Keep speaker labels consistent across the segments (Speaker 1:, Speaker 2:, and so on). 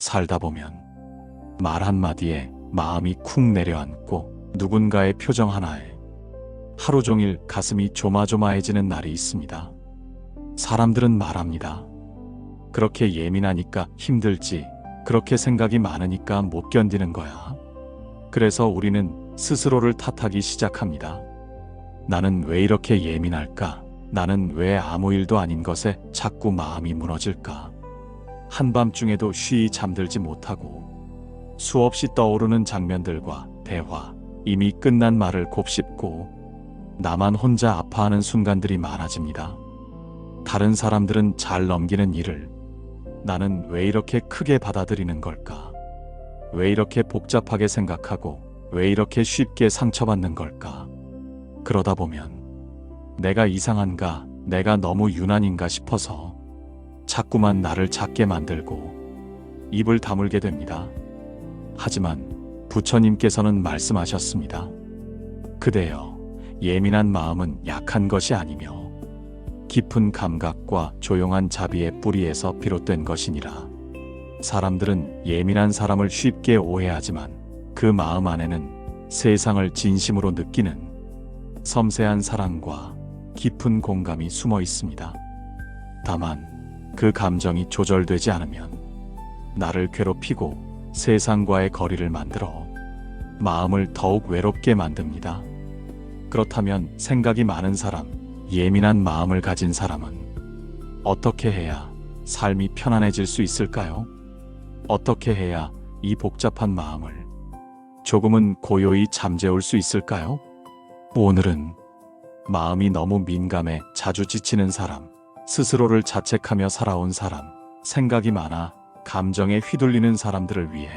Speaker 1: 살다 보면 말 한마디에 마음이 쿵 내려앉고 누군가의 표정 하나에 하루 종일 가슴이 조마조마해지는 날이 있습니다. 사람들은 말합니다. 그렇게 예민하니까 힘들지, 그렇게 생각이 많으니까 못 견디는 거야. 그래서 우리는 스스로를 탓하기 시작합니다. 나는 왜 이렇게 예민할까? 나는 왜 아무 일도 아닌 것에 자꾸 마음이 무너질까? 한밤중에도 쉬이 잠들지 못하고 수없이 떠오르는 장면들과 대화, 이미 끝난 말을 곱씹고 나만 혼자 아파하는 순간들이 많아집니다. 다른 사람들은 잘 넘기는 일을 나는 왜 이렇게 크게 받아들이는 걸까? 왜 이렇게 복잡하게 생각하고 왜 이렇게 쉽게 상처받는 걸까? 그러다 보면 내가 이상한가, 내가 너무 유난인가 싶어서 자꾸만 나를 작게 만들고 입을 다물게 됩니다. 하지만 부처님께서는 말씀하셨습니다. 그대여, 예민한 마음은 약한 것이 아니며 깊은 감각과 조용한 자비의 뿌리에서 비롯된 것이니라. 사람들은 예민한 사람을 쉽게 오해하지만 그 마음 안에는 세상을 진심으로 느끼는 섬세한 사랑과 깊은 공감이 숨어 있습니다. 다만 그 감정이 조절되지 않으면 나를 괴롭히고 세상과의 거리를 만들어 마음을 더욱 외롭게 만듭니다. 그렇다면 생각이 많은 사람, 예민한 마음을 가진 사람은 어떻게 해야 삶이 편안해질 수 있을까요? 어떻게 해야 이 복잡한 마음을 조금은 고요히 잠재울 수 있을까요? 오늘은 마음이 너무 민감해 자주 지치는 사람, 스스로를 자책하며 살아온 사람, 생각이 많아 감정에 휘둘리는 사람들을 위해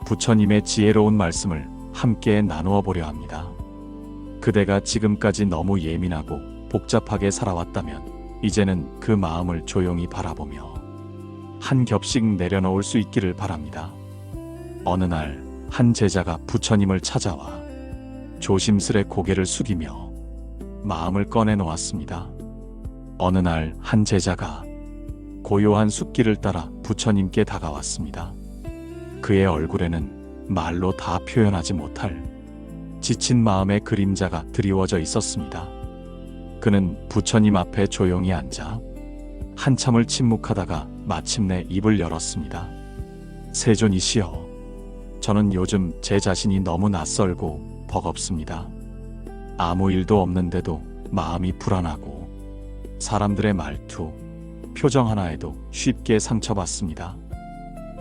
Speaker 1: 부처님의 지혜로운 말씀을 함께 나누어 보려 합니다. 그대가 지금까지 너무 예민하고 복잡하게 살아왔다면 이제는 그 마음을 조용히 바라보며 한 겹씩 내려놓을 수 있기를 바랍니다. 어느 날 한 제자가 부처님을 찾아와 조심스레 고개를 숙이며 마음을 꺼내놓았습니다. 어느 날 한 제자가 고요한 숲길을 따라 부처님께 다가왔습니다. 그의 얼굴에는 말로 다 표현하지 못할 지친 마음의 그림자가 드리워져 있었습니다. 그는 부처님 앞에 조용히 앉아 한참을 침묵하다가 마침내 입을 열었습니다. 세존이시여, 저는 요즘 제 자신이 너무 낯설고 버겁습니다. 아무 일도 없는데도 마음이 불안하고 사람들의 말투, 표정 하나에도 쉽게 상처받습니다.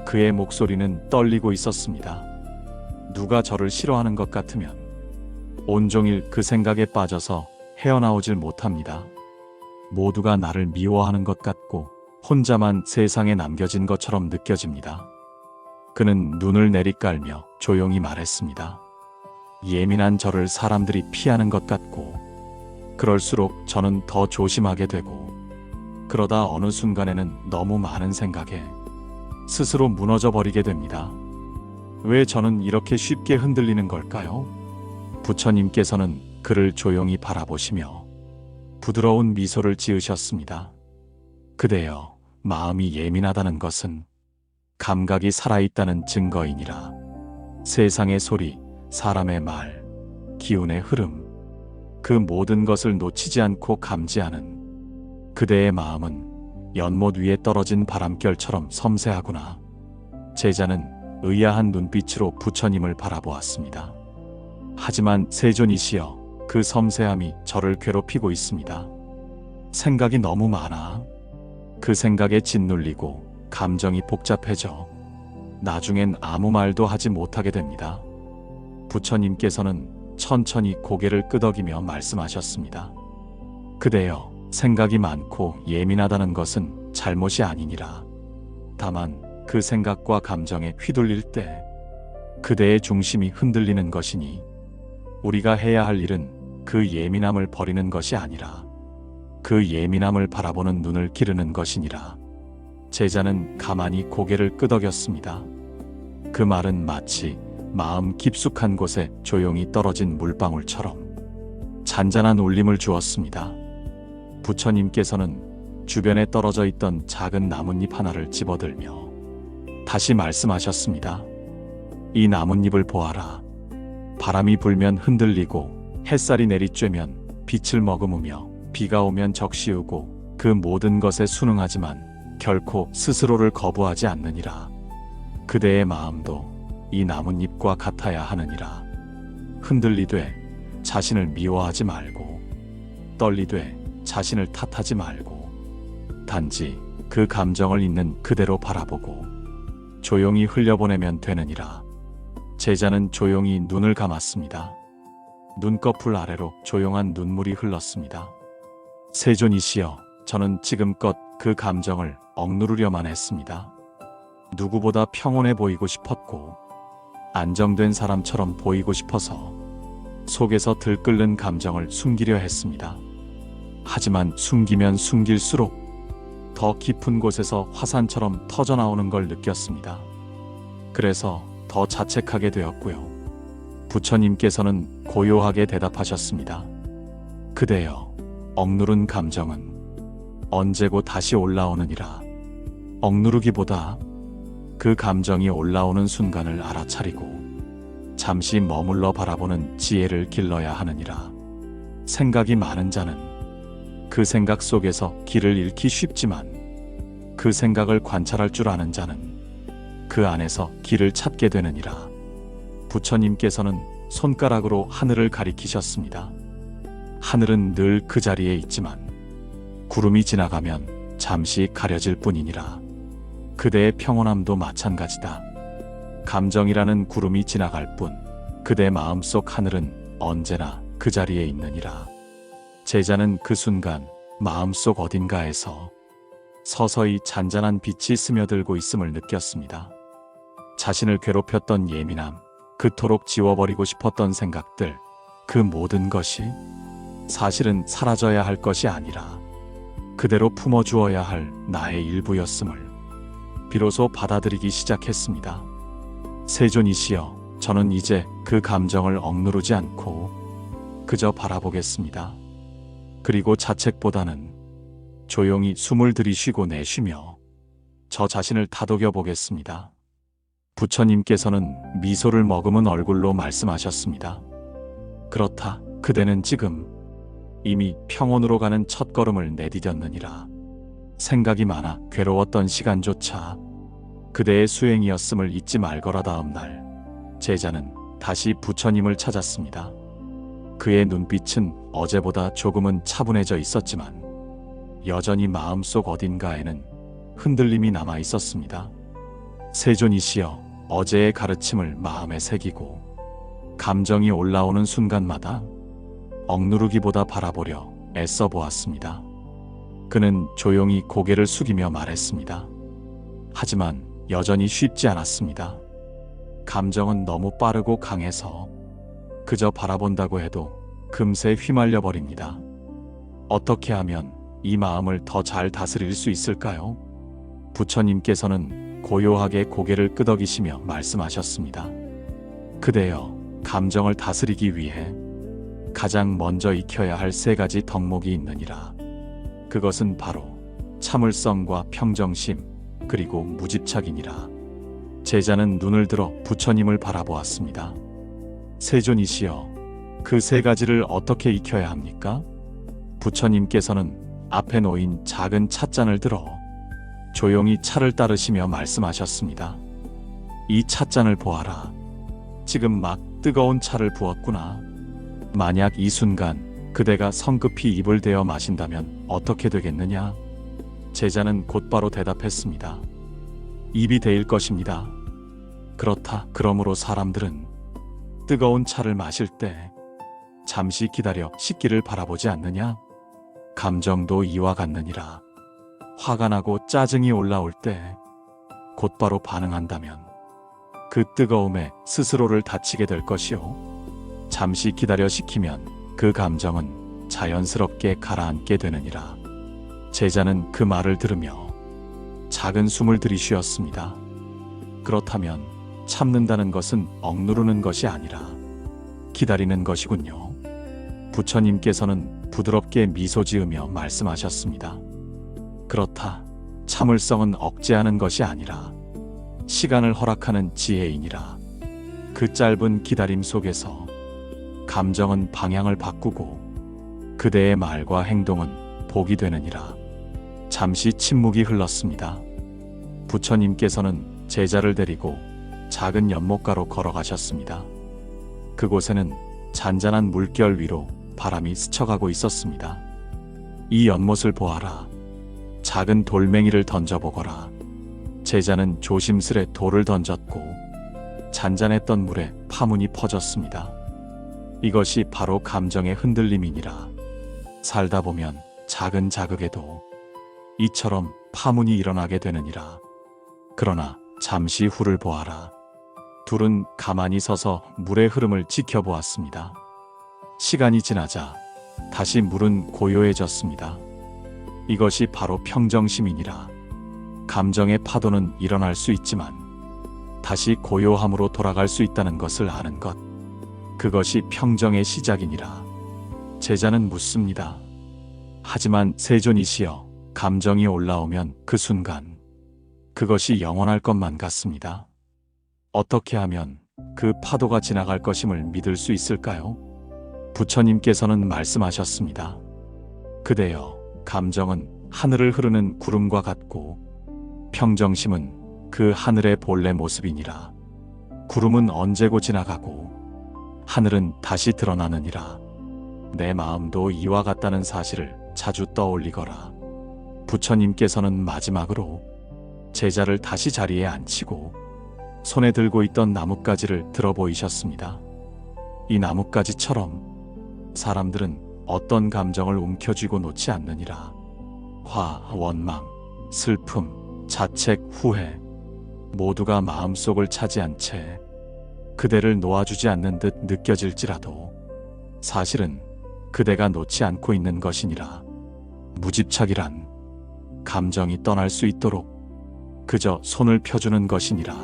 Speaker 1: 그의 목소리는 떨리고 있었습니다. 누가 저를 싫어하는 것 같으면 온종일 그 생각에 빠져서 헤어나오질 못합니다. 모두가 나를 미워하는 것 같고 혼자만 세상에 남겨진 것처럼 느껴집니다. 그는 눈을 내리깔며 조용히 말했습니다. 예민한 저를 사람들이 피하는 것 같고 그럴수록 저는 더 조심하게 되고 그러다 어느 순간에는 너무 많은 생각에 스스로 무너져 버리게 됩니다. 왜 저는 이렇게 쉽게 흔들리는 걸까요? 부처님께서는 그를 조용히 바라보시며 부드러운 미소를 지으셨습니다. 그대여, 마음이 예민하다는 것은 감각이 살아있다는 증거이니라. 세상의 소리, 사람의 말, 기운의 흐름, 그 모든 것을 놓치지 않고 감지하는 그대의 마음은 연못 위에 떨어진 바람결처럼 섬세하구나. 제자는 의아한 눈빛으로 부처님을 바라보았습니다. 하지만 세존이시여, 그 섬세함이 저를 괴롭히고 있습니다. 생각이 너무 많아. 그 생각에 짓눌리고 감정이 복잡해져 나중엔 아무 말도 하지 못하게 됩니다. 부처님께서는 천천히 고개를 끄덕이며 말씀하셨습니다. 그대여, 생각이 많고 예민하다는 것은 잘못이 아니니라. 다만 그 생각과 감정에 휘둘릴 때 그대의 중심이 흔들리는 것이니 우리가 해야 할 일은 그 예민함을 버리는 것이 아니라 그 예민함을 바라보는 눈을 기르는 것이니라. 제자는 가만히 고개를 끄덕였습니다. 그 말은 마치 마음 깊숙한 곳에 조용히 떨어진 물방울처럼 잔잔한 울림을 주었습니다. 부처님께서는 주변에 떨어져 있던 작은 나뭇잎 하나를 집어들며 다시 말씀하셨습니다. 이 나뭇잎을 보아라. 바람이 불면 흔들리고 햇살이 내리쬐면 빛을 머금으며 비가 오면 적시우고 그 모든 것에 순응하지만 결코 스스로를 거부하지 않느니라. 그대의 마음도 이 나뭇잎과 같아야 하느니라. 흔들리되 자신을 미워하지 말고 떨리되 자신을 탓하지 말고 단지 그 감정을 있는 그대로 바라보고 조용히 흘려보내면 되느니라. 제자는 조용히 눈을 감았습니다. 눈꺼풀 아래로 조용한 눈물이 흘렀습니다. 세존이시여, 저는 지금껏 그 감정을 억누르려만 했습니다. 누구보다 평온해 보이고 싶었고 안정된 사람처럼 보이고 싶어서 속에서 들끓는 감정을 숨기려 했습니다. 하지만 숨기면 숨길수록 더 깊은 곳에서 화산처럼 터져나오는 걸 느꼈습니다. 그래서 더 자책하게 되었고요. 부처님께서는 고요하게 대답하셨습니다. 그대여, 억누른 감정은 언제고 다시 올라오느니라. 억누르기보다 그 감정이 올라오는 순간을 알아차리고 잠시 머물러 바라보는 지혜를 길러야 하느니라. 생각이 많은 자는 그 생각 속에서 길을 잃기 쉽지만 그 생각을 관찰할 줄 아는 자는 그 안에서 길을 찾게 되느니라. 부처님께서는 손가락으로 하늘을 가리키셨습니다. 하늘은 늘 그 자리에 있지만 구름이 지나가면 잠시 가려질 뿐이니라. 그대의 평온함도 마찬가지다. 감정이라는 구름이 지나갈 뿐 그대 마음속 하늘은 언제나 그 자리에 있느니라. 제자는 그 순간 마음속 어딘가에서 서서히 잔잔한 빛이 스며들고 있음을 느꼈습니다. 자신을 괴롭혔던 예민함, 그토록 지워버리고 싶었던 생각들, 그 모든 것이 사실은 사라져야 할 것이 아니라 그대로 품어주어야 할 나의 일부였음을 비로소 받아들이기 시작했습니다. 세존이시여, 저는 이제 그 감정을 억누르지 않고 그저 바라보겠습니다. 그리고 자책보다는 조용히 숨을 들이쉬고 내쉬며 저 자신을 다독여 보겠습니다. 부처님께서는 미소를 머금은 얼굴로 말씀하셨습니다. 그렇다, 그대는 지금 이미 평온으로 가는 첫걸음을 내디뎠느니라. 생각이 많아 괴로웠던 시간조차 그대의 수행이었음을 잊지 말거라. 다음 날 제자는 다시 부처님을 찾았습니다. 그의 눈빛은 어제보다 조금은 차분해져 있었지만 여전히 마음속 어딘가에는 흔들림이 남아 있었습니다. 세존이시여, 어제의 가르침을 마음에 새기고 감정이 올라오는 순간마다 억누르기보다 바라보려 애써 보았습니다. 그는 조용히 고개를 숙이며 말했습니다. 하지만 여전히 쉽지 않았습니다. 감정은 너무 빠르고 강해서 그저 바라본다고 해도 금세 휘말려 버립니다. 어떻게 하면 이 마음을 더 잘 다스릴 수 있을까요? 부처님께서는 고요하게 고개를 끄덕이시며 말씀하셨습니다. 그대여, 감정을 다스리기 위해 가장 먼저 익혀야 할 3가지 덕목이 있느니라. 그것은 바로 참을성과 평정심, 그리고 무집착이니라. 제자는 눈을 들어 부처님을 바라보았습니다. 세존이시여, 그 3가지를 어떻게 익혀야 합니까? 부처님께서는 앞에 놓인 작은 찻잔을 들어 조용히 차를 따르시며 말씀하셨습니다. 이 찻잔을 보아라. 지금 막 뜨거운 차를 부었구나. 만약 이 순간 그대가 성급히 입을 대어 마신다면 어떻게 되겠느냐? 제자는 곧바로 대답했습니다. 입이 데일 것입니다. 그렇다. 그러므로 사람들은 뜨거운 차를 마실 때 잠시 기다려 식기를 바라보지 않느냐? 감정도 이와 같느니라. 화가 나고 짜증이 올라올 때 곧바로 반응한다면 그 뜨거움에 스스로를 다치게 될 것이요. 잠시 기다려 식히면 그 감정은 자연스럽게 가라앉게 되느니라. 제자는 그 말을 들으며 작은 숨을 들이쉬었습니다. 그렇다면 참는다는 것은 억누르는 것이 아니라 기다리는 것이군요. 부처님께서는 부드럽게 미소 지으며 말씀하셨습니다. 그렇다. 참을성은 억제하는 것이 아니라 시간을 허락하는 지혜이니라. 그 짧은 기다림 속에서 감정은 방향을 바꾸고 그대의 말과 행동은 복이 되느니라. 잠시 침묵이 흘렀습니다. 부처님께서는 제자를 데리고 작은 연못가로 걸어가셨습니다. 그곳에는 잔잔한 물결 위로 바람이 스쳐가고 있었습니다. 이 연못을 보아라. 작은 돌멩이를 던져보거라. 제자는 조심스레 돌을 던졌고 잔잔했던 물에 파문이 퍼졌습니다. 이것이 바로 감정의 흔들림이니라. 살다 보면 작은 자극에도 이처럼 파문이 일어나게 되느니라. 그러나 잠시 후를 보아라. 둘은 가만히 서서 물의 흐름을 지켜보았습니다. 시간이 지나자 다시 물은 고요해졌습니다. 이것이 바로 평정심이니라. 감정의 파도는 일어날 수 있지만 다시 고요함으로 돌아갈 수 있다는 것을 아는 것. 그것이 평정의 시작이니라. 제자는 묻습니다. 하지만 세존이시여, 감정이 올라오면 그 순간 그것이 영원할 것만 같습니다. 어떻게 하면 그 파도가 지나갈 것임을 믿을 수 있을까요? 부처님께서는 말씀하셨습니다. 그대여, 감정은 하늘을 흐르는 구름과 같고 평정심은 그 하늘의 본래 모습이니라. 구름은 언제고 지나가고 하늘은 다시 드러나느니라. 내 마음도 이와 같다는 사실을 자주 떠올리거라. 부처님께서는 마지막으로 제자를 다시 자리에 앉히고 손에 들고 있던 나뭇가지를 들어 보이셨습니다. 이 나뭇가지처럼 사람들은 어떤 감정을 움켜쥐고 놓지 않느니라. 화, 원망, 슬픔, 자책, 후회 모두가 마음속을 차지한 채 그대를 놓아주지 않는 듯 느껴질지라도 사실은 그대가 놓지 않고 있는 것이니라. 무집착이란 감정이 떠날 수 있도록 그저 손을 펴주는 것이니라.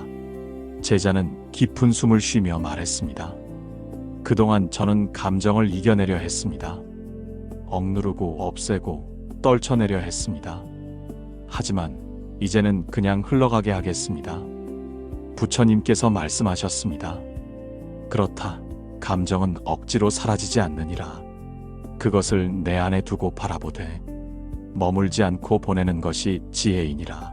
Speaker 1: 제자는 깊은 숨을 쉬며 말했습니다. 그동안 저는 감정을 이겨내려 했습니다. 억누르고 없애고 떨쳐내려 했습니다. 하지만 이제는 그냥 흘러가게 하겠습니다. 부처님께서 말씀하셨습니다. 그렇다. 감정은 억지로 사라지지 않느니라. 그것을 내 안에 두고 바라보되 머물지 않고 보내는 것이 지혜이니라.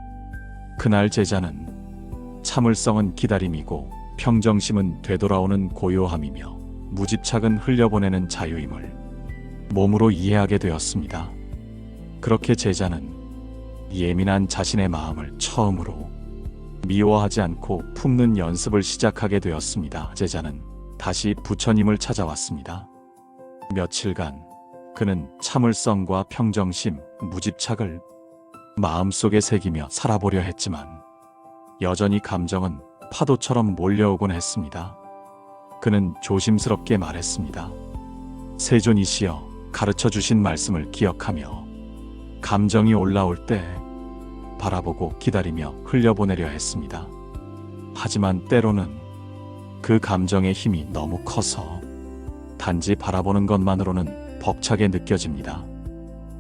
Speaker 1: 그날 제자는 참을성은 기다림이고 평정심은 되돌아오는 고요함이며 무집착은 흘려보내는 자유임을 몸으로 이해하게 되었습니다. 그렇게 제자는 예민한 자신의 마음을 처음으로 미워하지 않고 품는 연습을 시작하게 되었습니다. 제자는 다시 부처님을 찾아왔습니다. 며칠간 그는 참을성과 평정심, 무집착을 마음속에 새기며 살아보려 했지만 여전히 감정은 파도처럼 몰려오곤 했습니다. 그는 조심스럽게 말했습니다. 세존이시여, 가르쳐 주신 말씀을 기억하며 감정이 올라올 때 바라보고 기다리며 흘려보내려 했습니다. 하지만 때로는 그 감정의 힘이 너무 커서 단지 바라보는 것만으로는 벅차게 느껴집니다.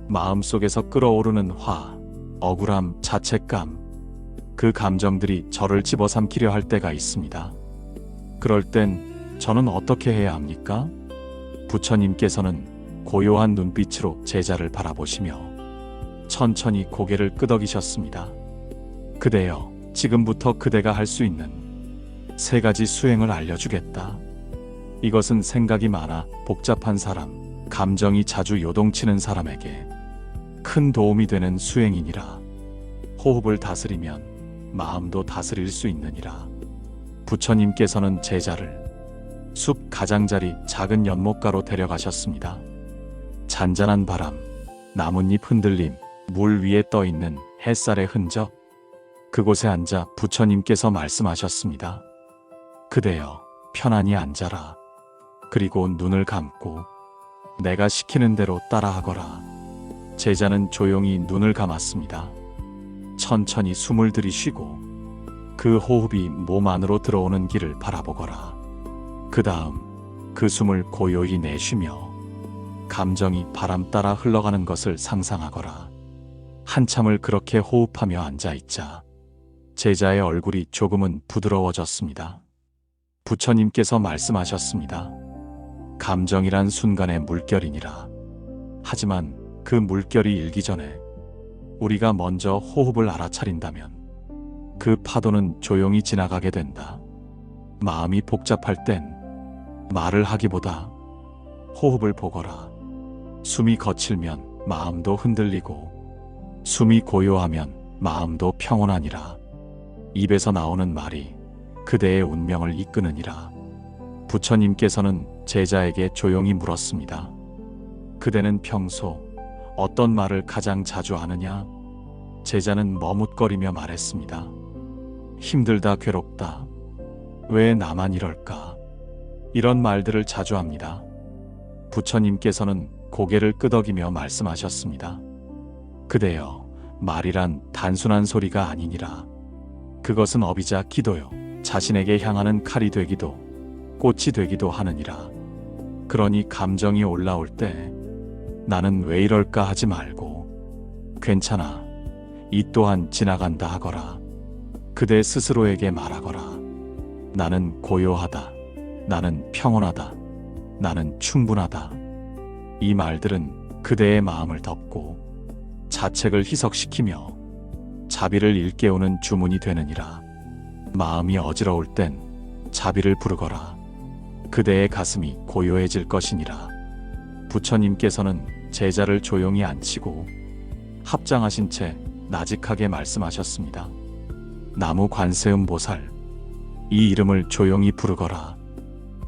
Speaker 1: 마음속에서 끓어오르는 화, 억울함, 자책감, 그 감정들이 저를 집어삼키려 할 때가 있습니다. 그럴 땐 저는 어떻게 해야 합니까? 부처님께서는 고요한 눈빛으로 제자를 바라보시며 천천히 고개를 끄덕이셨습니다. 그대여, 지금부터 그대가 할 수 있는 3가지 수행을 알려주겠다. 이것은 생각이 많아 복잡한 사람, 감정이 자주 요동치는 사람에게 큰 도움이 되는 수행이니라. 호흡을 다스리면 마음도 다스릴 수 있느니라. 부처님께서는 제자를 숲 가장자리 작은 연못가로 데려가셨습니다. 잔잔한 바람, 나뭇잎 흔들림, 물 위에 떠있는 햇살의 흔적. 그곳에 앉아 부처님께서 말씀하셨습니다. 그대여, 편안히 앉아라. 그리고 눈을 감고 내가 시키는 대로 따라하거라. 제자는 조용히 눈을 감았습니다. 천천히 숨을 들이쉬고 그 호흡이 몸 안으로 들어오는 길을 바라보거라. 그 다음 그 숨을 고요히 내쉬며 감정이 바람 따라 흘러가는 것을 상상하거라. 한참을 그렇게 호흡하며 앉아있자 제자의 얼굴이 조금은 부드러워졌습니다. 부처님께서 말씀하셨습니다. 감정이란 순간의 물결이니라. 하지만 그 물결이 일기 전에 우리가 먼저 호흡을 알아차린다면 그 파도는 조용히 지나가게 된다. 마음이 복잡할 땐 말을 하기보다 호흡을 보거라. 숨이 거칠면 마음도 흔들리고 숨이 고요하면 마음도 평온하니라. 입에서 나오는 말이 그대의 운명을 이끄느니라. 부처님께서는 제자에게 조용히 물었습니다. 그대는 평소 어떤 말을 가장 자주 하느냐? 제자는 머뭇거리며 말했습니다. 힘들다, 괴롭다. 왜 나만 이럴까? 이런 말들을 자주 합니다. 부처님께서는 고개를 끄덕이며 말씀하셨습니다. 그대여, 말이란 단순한 소리가 아니니라. 그것은 업이자 기도요. 자신에게 향하는 칼이 되기도 꽃이 되기도 하느니라. 그러니 감정이 올라올 때 나는 왜 이럴까 하지 말고 괜찮아. 이 또한 지나간다 하거라. 그대 스스로에게 말하거라. 나는 고요하다. 나는 평온하다. 나는 충분하다. 이 말들은 그대의 마음을 덮고 자책을 희석시키며 자비를 일깨우는 주문이 되느니라. 마음이 어지러울 땐 자비를 부르거라. 그대의 가슴이 고요해질 것이니라. 부처님께서는 제자를 조용히 앉히고 합장하신 채 나직하게 말씀하셨습니다. 나무 관세음 보살, 이 이름을 조용히 부르거라.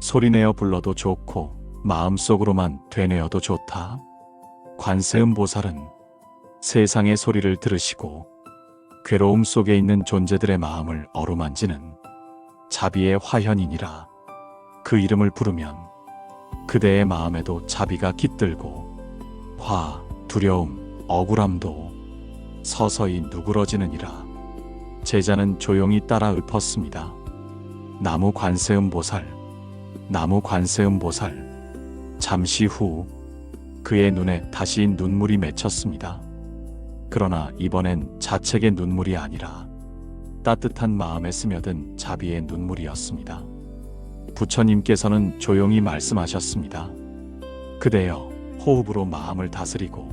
Speaker 1: 소리내어 불러도 좋고 마음속으로만 되뇌어도 좋다. 관세음 보살은 세상의 소리를 들으시고 괴로움 속에 있는 존재들의 마음을 어루만지는 자비의 화현이니라. 그 이름을 부르면 그대의 마음에도 자비가 깃들고 화, 두려움, 억울함도 서서히 누그러지느니라. 제자는 조용히 따라 읊었습니다. 나무 관세음 보살, 나무 관세음 보살. 잠시 후 그의 눈에 다시 눈물이 맺혔습니다. 그러나 이번엔 자책의 눈물이 아니라 따뜻한 마음에 스며든 자비의 눈물이었습니다. 부처님께서는 조용히 말씀하셨습니다. 그대여, 호흡으로 마음을 다스리고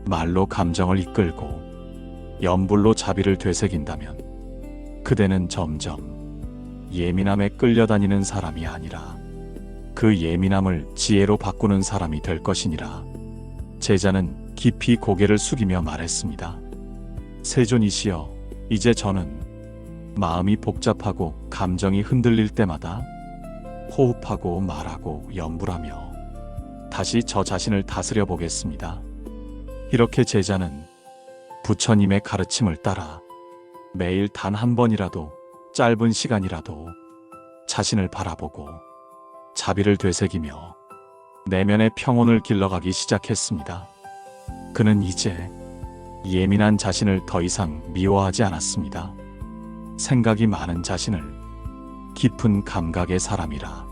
Speaker 1: 말로 감정을 이끌고 염불로 자비를 되새긴다면 그대는 점점 예민함에 끌려다니는 사람이 아니라 그 예민함을 지혜로 바꾸는 사람이 될 것이니라. 제자는 깊이 고개를 숙이며 말했습니다. 세존이시여, 이제 저는 마음이 복잡하고 감정이 흔들릴 때마다 호흡하고 말하고 염불하며 다시 저 자신을 다스려 보겠습니다. 이렇게 제자는 부처님의 가르침을 따라 매일 단 한 번이라도 짧은 시간이라도 자신을 바라보고 자비를 되새기며 내면의 평온을 길러가기 시작했습니다. 그는 이제 예민한 자신을 더 이상 미워하지 않았습니다. 생각이 많은 자신을 깊은 감각의 사람이라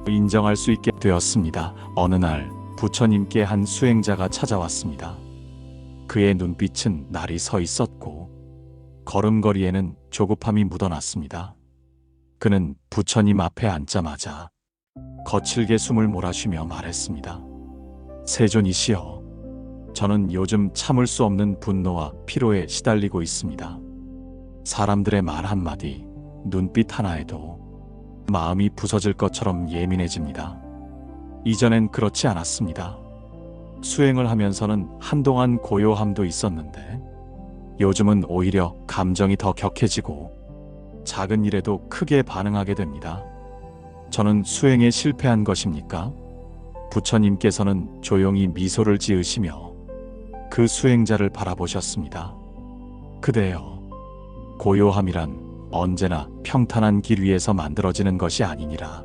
Speaker 1: 인정할 수 있게 되었습니다. 어느 날 부처님께 한 수행자가 찾아왔습니다. 그의 눈빛은 날이 서 있었고 걸음걸이에는 조급함이 묻어났습니다. 그는 부처님 앞에 앉자마자 거칠게 숨을 몰아쉬며 말했습니다. 세존이시여, 저는 요즘 참을 수 없는 분노와 피로에 시달리고 있습니다. 사람들의 말 한마디, 눈빛 하나에도 마음이 부서질 것처럼 예민해집니다. 이전엔 그렇지 않았습니다. 수행을 하면서는 한동안 고요함도 있었는데 요즘은 오히려 감정이 더 격해지고 작은 일에도 크게 반응하게 됩니다. 저는 수행에 실패한 것입니까? 부처님께서는 조용히 미소를 지으시며 그 수행자를 바라보셨습니다. 그대여, 고요함이란 언제나 평탄한 길 위에서 만들어지는 것이 아니니라.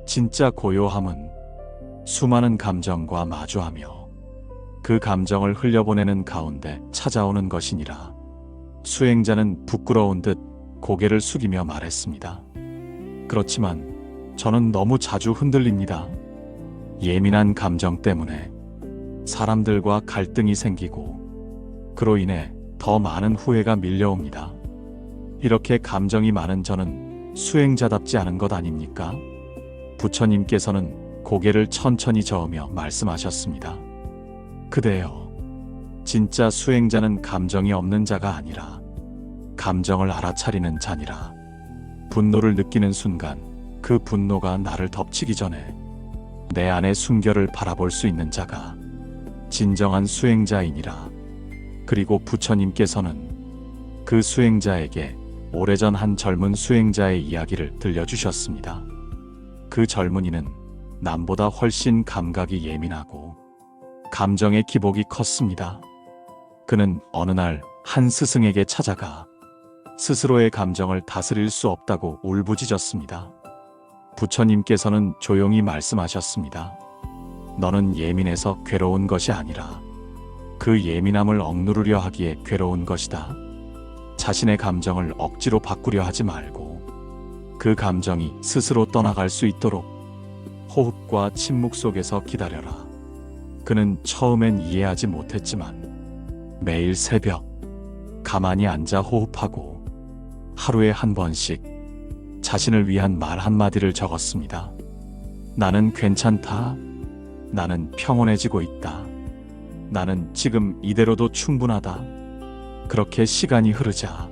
Speaker 1: 진짜 고요함은 수많은 감정과 마주하며 그 감정을 흘려보내는 가운데 찾아오는 것이니라. 수행자는 부끄러운 듯 고개를 숙이며 말했습니다. 그렇지만 저는 너무 자주 흔들립니다. 예민한 감정 때문에 사람들과 갈등이 생기고 그로 인해 더 많은 후회가 밀려옵니다. 이렇게 감정이 많은 저는 수행자답지 않은 것 아닙니까? 부처님께서는 고개를 천천히 저으며 말씀하셨습니다. 그대여, 진짜 수행자는 감정이 없는 자가 아니라 감정을 알아차리는 자니라. 분노를 느끼는 순간 그 분노가 나를 덮치기 전에 내 안의 순결을 바라볼 수 있는 자가 진정한 수행자이니라. 그리고 부처님께서는 그 수행자에게 오래전 한 젊은 수행자의 이야기를 들려주셨습니다. 그 젊은이는 남보다 훨씬 감각이 예민하고 감정의 기복이 컸습니다. 그는 어느 날 한 스승에게 찾아가 스스로의 감정을 다스릴 수 없다고 울부짖었습니다. 부처님께서는 조용히 말씀하셨습니다. 너는 예민해서 괴로운 것이 아니라 그 예민함을 억누르려 하기에 괴로운 것이다. 자신의 감정을 억지로 바꾸려 하지 말고 그 감정이 스스로 떠나갈 수 있도록 호흡과 침묵 속에서 기다려라. 그는 처음엔 이해하지 못했지만 매일 새벽 가만히 앉아 호흡하고 하루에 한 번씩 자신을 위한 말 한마디를 적었습니다. 나는 괜찮다. 나는 평온해지고 있다. 나는 지금 이대로도 충분하다. 그렇게 시간이 흐르자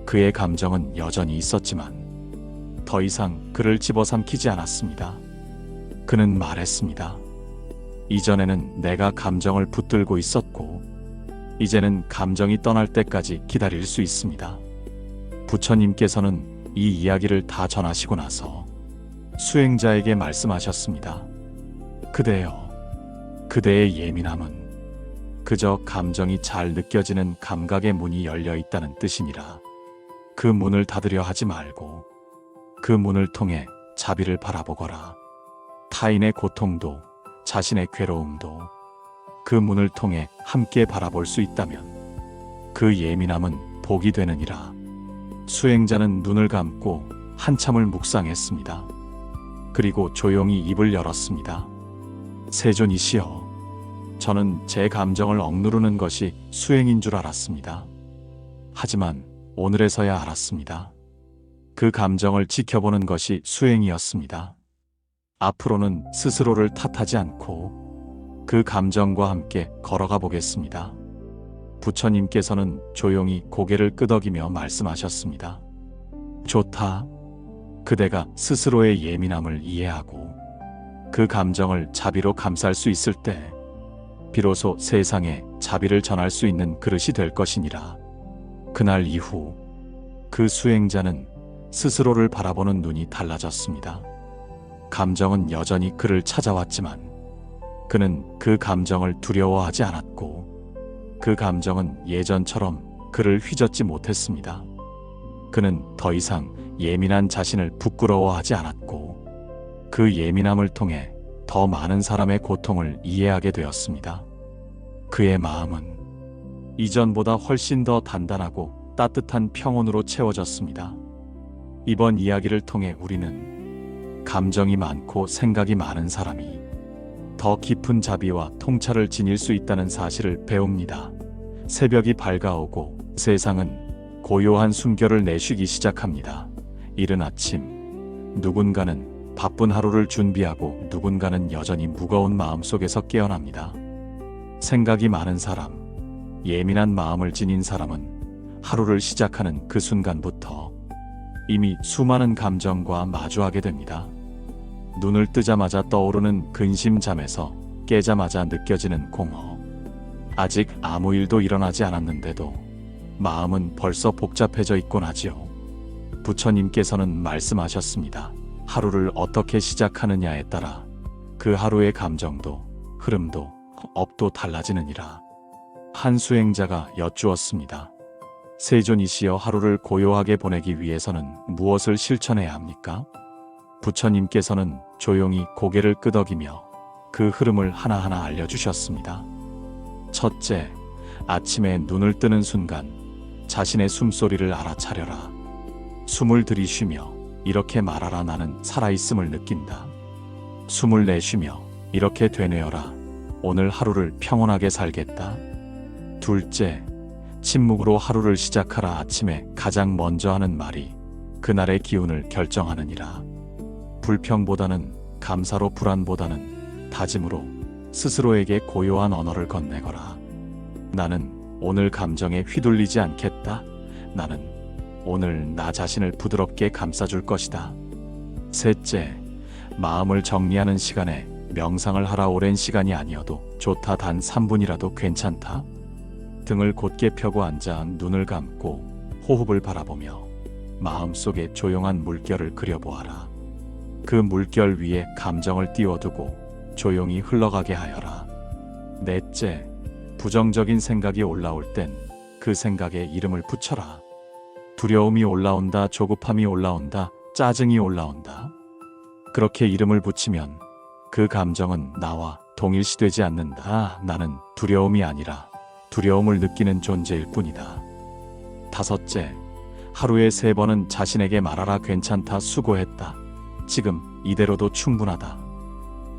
Speaker 1: 그의 감정은 여전히 있었지만 더 이상 그를 집어삼키지 않았습니다. 그는 말했습니다. 이전에는 내가 감정을 붙들고 있었고 이제는 감정이 떠날 때까지 기다릴 수 있습니다. 부처님께서는 이 이야기를 다 전하시고 나서 수행자에게 말씀하셨습니다. 그대여, 그대의 예민함은 그저 감정이 잘 느껴지는 감각의 문이 열려 있다는 뜻이니라. 그 문을 닫으려 하지 말고 그 문을 통해 자비를 바라보거라. 타인의 고통도 자신의 괴로움도 그 문을 통해 함께 바라볼 수 있다면 그 예민함은 복이 되느니라. 수행자는 눈을 감고 한참을 묵상했습니다. 그리고 조용히 입을 열었습니다. 세존이시여, 저는 제 감정을 억누르는 것이 수행인 줄 알았습니다. 하지만 오늘에서야 알았습니다. 그 감정을 지켜보는 것이 수행이었습니다. 앞으로는 스스로를 탓하지 않고 그 감정과 함께 걸어가 보겠습니다. 부처님께서는 조용히 고개를 끄덕이며 말씀하셨습니다. 좋다. 그대가 스스로의 예민함을 이해하고 그 감정을 자비로 감쌀 수 있을 때 비로소 세상에 자비를 전할 수 있는 그릇이 될 것이니라. 그날 이후 그 수행자는 스스로를 바라보는 눈이 달라졌습니다. 감정은 여전히 그를 찾아왔지만 그는 그 감정을 두려워하지 않았고 그 감정은 예전처럼 그를 휘젓지 못했습니다. 그는 더 이상 예민한 자신을 부끄러워하지 않았고 그 예민함을 통해 더 많은 사람의 고통을 이해하게 되었습니다. 그의 마음은 이전보다 훨씬 더 단단하고 따뜻한 평온으로 채워졌습니다. 이번 이야기를 통해 우리는 감정이 많고 생각이 많은 사람이 더 깊은 자비와 통찰을 지닐 수 있다는 사실을 배웁니다. 새벽이 밝아오고 세상은 고요한 숨결을 내쉬기 시작합니다. 이른 아침, 누군가는 바쁜 하루를 준비하고 누군가는 여전히 무거운 마음 속에서 깨어납니다. 생각이 많은 사람, 예민한 마음을 지닌 사람은 하루를 시작하는 그 순간부터 이미 수많은 감정과 마주하게 됩니다. 눈을 뜨자마자 떠오르는 근심잠에서 깨자마자 느껴지는 공허. 아직 아무 일도 일어나지 않았는데도 마음은 벌써 복잡해져 있곤 하지요. 부처님께서는 말씀하셨습니다. 하루를 어떻게 시작하느냐에 따라 그 하루의 감정도 흐름도 업도 달라지느니라. 한 수행자가 여쭈었습니다. 세존이시여, 하루를 고요하게 보내기 위해서는 무엇을 실천해야 합니까? 부처님께서는 조용히 고개를 끄덕이며 그 흐름을 하나하나 알려주셨습니다. 첫째, 아침에 눈을 뜨는 순간 자신의 숨소리를 알아차려라. 숨을 들이쉬며 이렇게 말하라. 나는 살아있음을 느낀다. 숨을 내쉬며 이렇게 되뇌어라. 오늘 하루를 평온하게 살겠다. 둘째, 침묵으로 하루를 시작하라. 아침에 가장 먼저 하는 말이 그날의 기운을 결정하느니라. 불평보다는 감사로, 불안보다는 다짐으로 스스로에게 고요한 언어를 건네거라. 나는 오늘 감정에 휘둘리지 않겠다. 나는 오늘 나 자신을 부드럽게 감싸줄 것이다. 셋째, 마음을 정리하는 시간에 명상을 하라. 오랜 시간이 아니어도 좋다. 단 3분이라도 괜찮다. 등을 곧게 펴고 앉아 눈을 감고 호흡을 바라보며 마음속에 조용한 물결을 그려보아라. 그 물결 위에 감정을 띄워두고 조용히 흘러가게 하여라. 넷째, 부정적인 생각이 올라올 땐 그 생각에 이름을 붙여라. 두려움이 올라온다, 조급함이 올라온다, 짜증이 올라온다. 그렇게 이름을 붙이면 그 감정은 나와 동일시되지 않는다. 나는 두려움이 아니라 두려움을 느끼는 존재일 뿐이다. 다섯째, 하루에 3번은 자신에게 말하라. 괜찮다, 수고했다, 지금 이대로도 충분하다.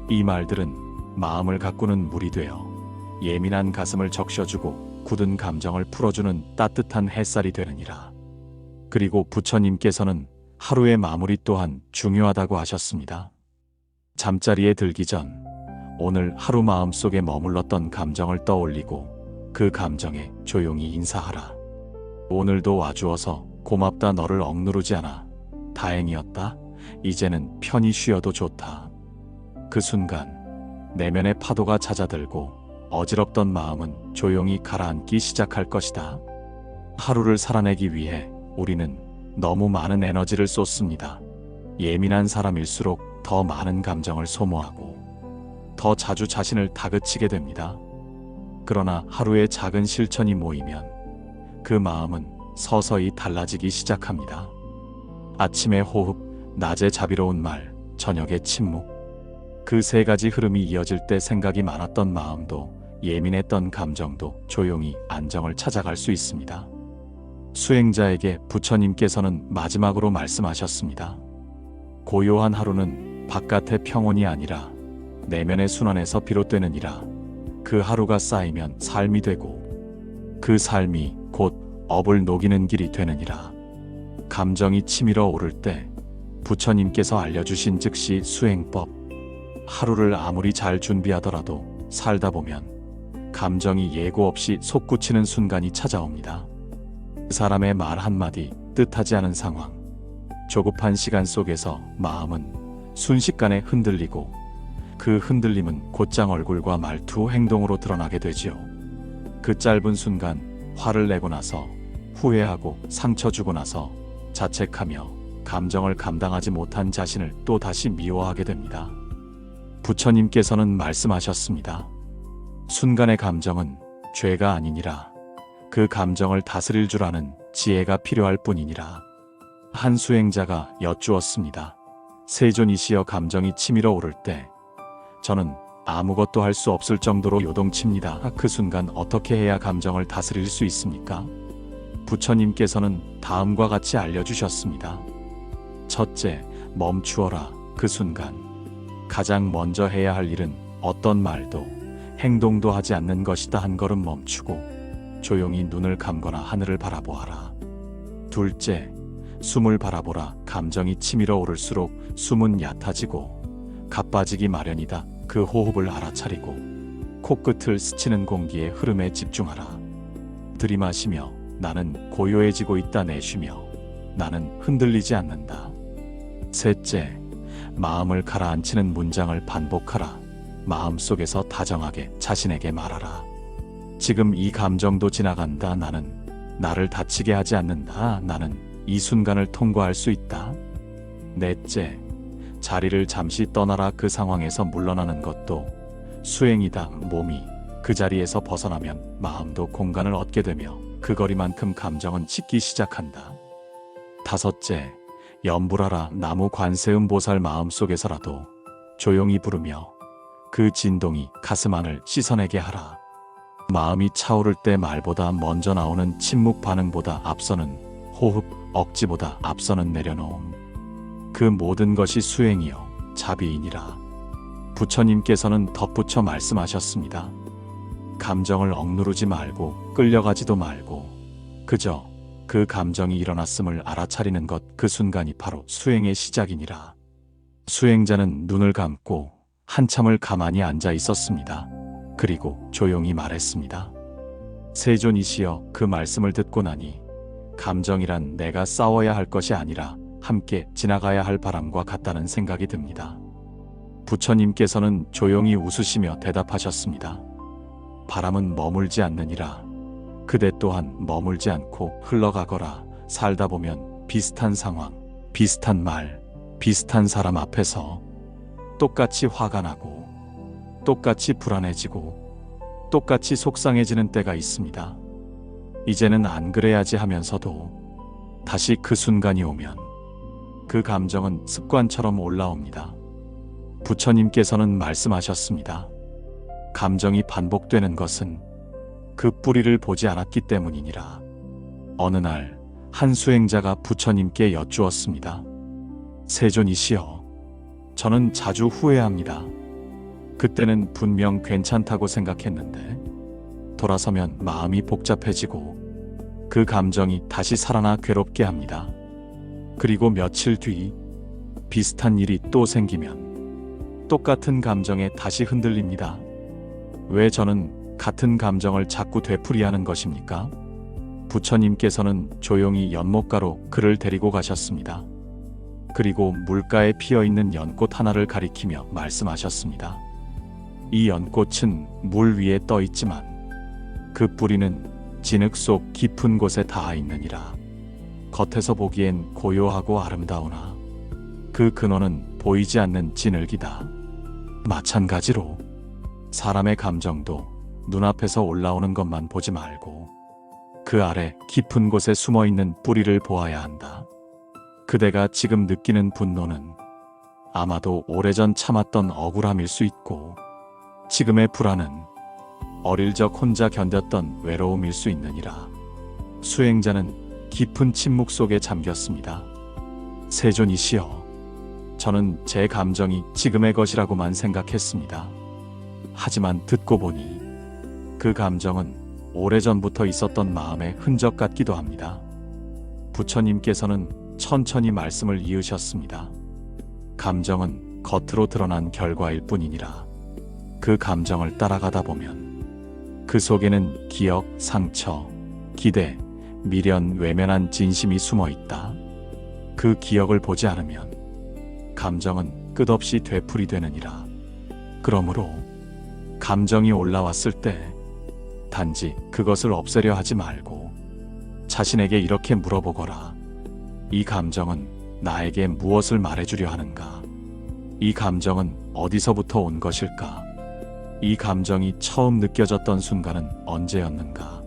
Speaker 1: 이 말들은 마음을 가꾸는 물이 되어 예민한 가슴을 적셔주고 굳은 감정을 풀어주는 따뜻한 햇살이 되느니라. 그리고 부처님께서는 하루의 마무리 또한 중요하다고 하셨습니다. 잠자리에 들기 전 오늘 하루 마음속에 머물렀던 감정을 떠올리고 그 감정에 조용히 인사하라. 오늘도 와주어서 고맙다. 너를 억누르지 않아 다행이었다. 이제는 편히 쉬어도 좋다. 그 순간 내면의 파도가 잦아들고 어지럽던 마음은 조용히 가라앉기 시작할 것이다. 하루를 살아내기 위해 우리는 너무 많은 에너지를 쏟습니다. 예민한 사람일수록 더 많은 감정을 소모하고 더 자주 자신을 다그치게 됩니다. 그러나 하루의 작은 실천이 모이면 그 마음은 서서히 달라지기 시작합니다. 아침의 호흡, 낮에 자비로운 말, 저녁의 침묵. 그 3가지 흐름이 이어질 때 생각이 많았던 마음도 예민했던 감정도 조용히 안정을 찾아갈 수 있습니다. 수행자에게 부처님께서는 마지막으로 말씀하셨습니다. 고요한 하루는 바깥의 평온이 아니라 내면의 순환에서 비롯되느니라. 그 하루가 쌓이면 삶이 되고 그 삶이 곧 업을 녹이는 길이 되느니라. 감정이 치밀어 오를 때 부처님께서 알려주신 즉시 수행법. 하루를 아무리 잘 준비하더라도 살다 보면 감정이 예고 없이 솟구치는 순간이 찾아옵니다. 사람의 말 한마디, 뜻하지 않은 상황, 조급한 시간 속에서 마음은 순식간에 흔들리고 그 흔들림은 곧장 얼굴과 말투, 행동으로 드러나게 되지요. 그 짧은 순간 화를 내고 나서 후회하고 상처 주고 나서 자책하며 감정을 감당하지 못한 자신을 또 다시 미워하게 됩니다. 부처님께서는 말씀하셨습니다. 순간의 감정은 죄가 아니니라. 그 감정을 다스릴 줄 아는 지혜가 필요할 뿐이니라. 한 수행자가 여쭈었습니다. 세존이시여, 감정이 치밀어 오를 때 저는 아무것도 할 수 없을 정도로 요동칩니다. 그 순간 어떻게 해야 감정을 다스릴 수 있습니까? 부처님께서는 다음과 같이 알려주셨습니다. 첫째, 멈추어라. 그 순간 가장 먼저 해야 할 일은 어떤 말도 행동도 하지 않는 것이다. 한 걸음 멈추고 조용히 눈을 감거나 하늘을 바라보아라. 둘째, 숨을 바라보라. 감정이 치밀어 오를수록 숨은 얕아지고 가빠지기 마련이다. 그 호흡을 알아차리고 코끝을 스치는 공기의 흐름에 집중하라. 들이마시며 나는 고요해지고 있다. 내쉬며 나는 흔들리지 않는다. 셋째, 마음을 가라앉히는 문장을 반복하라. 마음속에서 다정하게 자신에게 말하라. 지금 이 감정도 지나간다. 나는 나를 다치게 하지 않는다. 나는 이 순간을 통과할 수 있다. 넷째, 자리를 잠시 떠나라. 그 상황에서 물러나는 것도 수행이다. 몸이 그 자리에서 벗어나면 마음도 공간을 얻게 되며 그 거리만큼 감정은 식기 시작한다. 다섯째, 염불하라. 나무 관세음 보살 마음속에서라도 조용히 부르며 그 진동이 가슴 안을 씻어내게 하라. 마음이 차오를 때 말보다 먼저 나오는 침묵, 반응보다 앞서는 호흡, 억지보다 앞서는 내려놓음. 그 모든 것이 수행이요 자비이니라. 부처님께서는 덧붙여 말씀하셨습니다. 감정을 억누르지 말고 끌려가지도 말고 그저 그 감정이 일어났음을 알아차리는 것 그 순간이 바로 수행의 시작이니라. 수행자는 눈을 감고 한참을 가만히 앉아 있었습니다. 그리고 조용히 말했습니다. 세존이시여, 그 말씀을 듣고 나니 감정이란 내가 싸워야 할 것이 아니라 함께 지나가야 할 바람과 같다는 생각이 듭니다. 부처님께서는 조용히 웃으시며 대답하셨습니다. 바람은 머물지 않느니라. 그대 또한 머물지 않고 흘러가거라. 살다 보면 비슷한 상황, 비슷한 말, 비슷한 사람 앞에서 똑같이 화가 나고 똑같이 불안해지고 똑같이 속상해지는 때가 있습니다. 이제는 안 그래야지 하면서도 다시 그 순간이 오면 그 감정은 습관처럼 올라옵니다. 부처님께서는 말씀하셨습니다. 감정이 반복되는 것은 그 뿌리를 보지 않았기 때문이니라. 어느 날 한 수행자가 부처님께 여쭈었습니다. 세존이시여, 저는 자주 후회합니다. 그때는 분명 괜찮다고 생각했는데 돌아서면 마음이 복잡해지고 그 감정이 다시 살아나 괴롭게 합니다. 그리고 며칠 뒤 비슷한 일이 또 생기면 똑같은 감정에 다시 흔들립니다. 왜 저는 같은 감정을 자꾸 되풀이하는 것입니까? 부처님께서는 조용히 연못가로 그를 데리고 가셨습니다. 그리고 물가에 피어있는 연꽃 하나를 가리키며 말씀하셨습니다. 이 연꽃은 물 위에 떠 있지만 그 뿌리는 진흙 속 깊은 곳에 닿아 있느니라. 겉에서 보기엔 고요하고 아름다우나 그 근원은 보이지 않는 진흙이다. 마찬가지로 사람의 감정도 눈앞에서 올라오는 것만 보지 말고 그 아래 깊은 곳에 숨어있는 뿌리를 보아야 한다. 그대가 지금 느끼는 분노는 아마도 오래전 참았던 억울함일 수 있고 지금의 불안은 어릴 적 혼자 견뎠던 외로움일 수 있느니라. 수행자는 깊은 침묵 속에 잠겼습니다. 세존이시여, 저는 제 감정이 지금의 것이라고만 생각했습니다. 하지만 듣고 보니 그 감정은 오래전부터 있었던 마음의 흔적 같기도 합니다. 부처님께서는 천천히 말씀을 이으셨습니다. 감정은 겉으로 드러난 결과일 뿐이니라. 그 감정을 따라가다 보면 그 속에는 기억, 상처, 기대, 미련, 외면한 진심이 숨어 있다. 그 기억을 보지 않으면 감정은 끝없이 되풀이되느니라. 그러므로 감정이 올라왔을 때 단지 그것을 없애려 하지 말고 자신에게 이렇게 물어보거라. 이 감정은 나에게 무엇을 말해주려 하는가? 이 감정은 어디서부터 온 것일까? 이 감정이 처음 느껴졌던 순간은 언제였는가?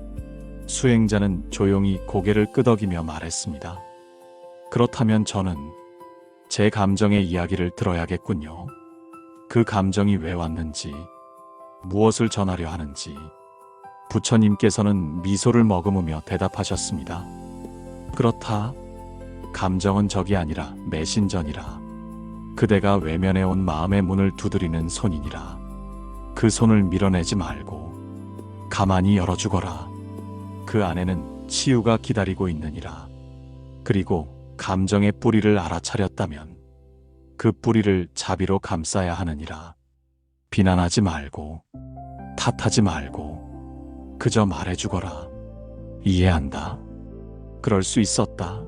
Speaker 1: 수행자는 조용히 고개를 끄덕이며 말했습니다. 그렇다면 저는 제 감정의 이야기를 들어야겠군요. 그 감정이 왜 왔는지, 무엇을 전하려 하는지. 부처님께서는 미소를 머금으며 대답하셨습니다. 그렇다. 감정은 적이 아니라 메신저니라. 그대가 외면해온 마음의 문을 두드리는 손이니라. 그 손을 밀어내지 말고 가만히 열어주거라. 그 안에는 치유가 기다리고 있느니라. 그리고 감정의 뿌리를 알아차렸다면 그 뿌리를 자비로 감싸야 하느니라. 비난하지 말고 탓하지 말고 그저 말해주거라. 이해한다. 그럴 수 있었다.